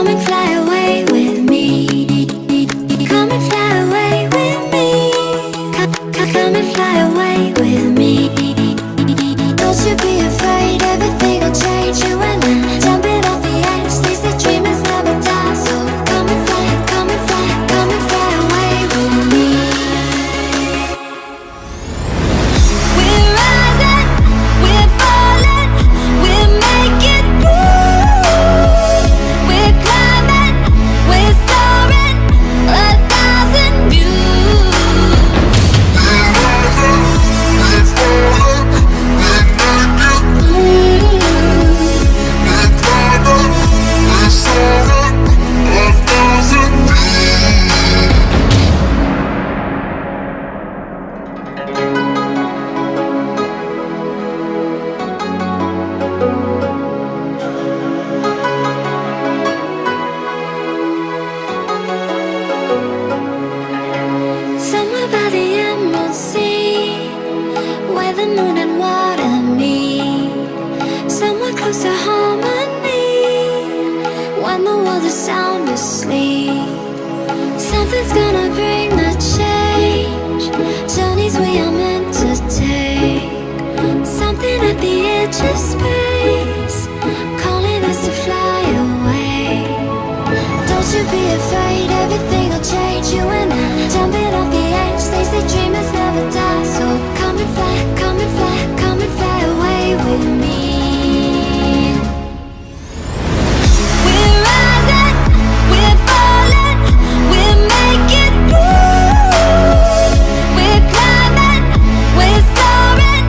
Come and fly away with me. Come and fly away with me. Come and fly away with me. Don't you be afraid, everything will change. You and I, jumping off the edge. They say dreamers never die. So come and fly, come and fly, come and fly away with me. We're rising, we're falling, we're making moves. We're climbing, we're soaring, 1,000 views. Somewhere by the emerald sea, where the moon and water meet. Somewhere close to harmony, when the world is sound asleep. Something's gonna bring the change, journeys we are meant to take. Something at the edge of space, calling us to fly away. Don't you be afraid, everything will change. You and I, jumping off the edge. They say dreamers never die. So come and fly, come and fly, come and fly away with me. We're rising, we're falling, we're making moves. We're climbing, we're soaring,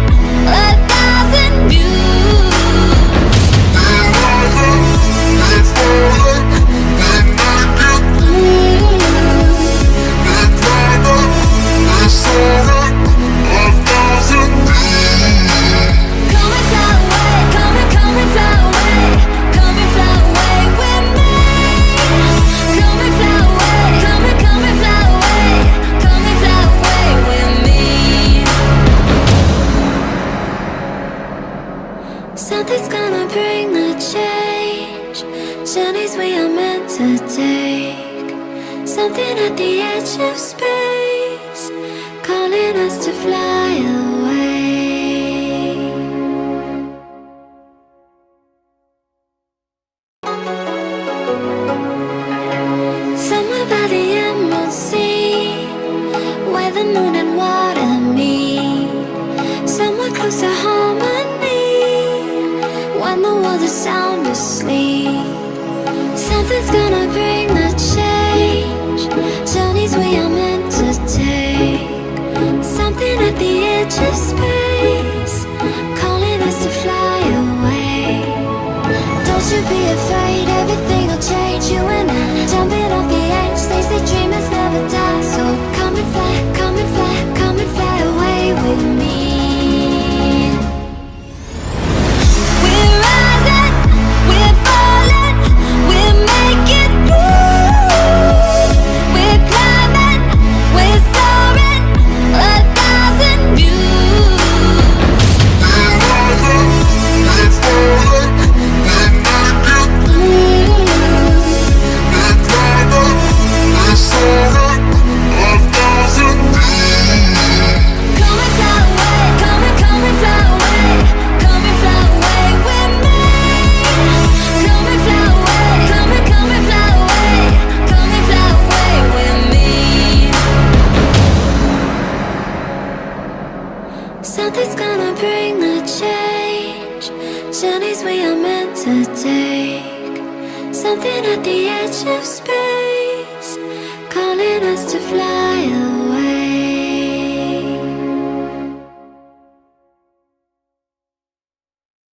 1,000 views. Come and fly away, come and fly away, come and fly away with me. Come and fly away, come and fly away, come and fly away with me. Something's gonna bring the change, journeys we are meant to take. Something at the edge of space, calling us to fly away. Somewhere by the emerald sea, where the moon and water meet. Somewhere close to harmony, when the world is sound asleep. Something's gonna bring the change, journeys we are meant to take. Something at the edge of space, calling us to fly away. Don't you be afraid, everything will change. You and I, jumping off the edge. They say dreamers never die. So come and fly, come and fly, come and fly away with me. We're rising, we're falling, we're making moves. We're climbing, we're soaring, 1,000 views. Come and fly away, come and fly away, come and fly away with me. Come and fly away, come and fly away, come and fly away with me. Something's gonna bring the change, journeys we are meant to take. Something at the edge of space.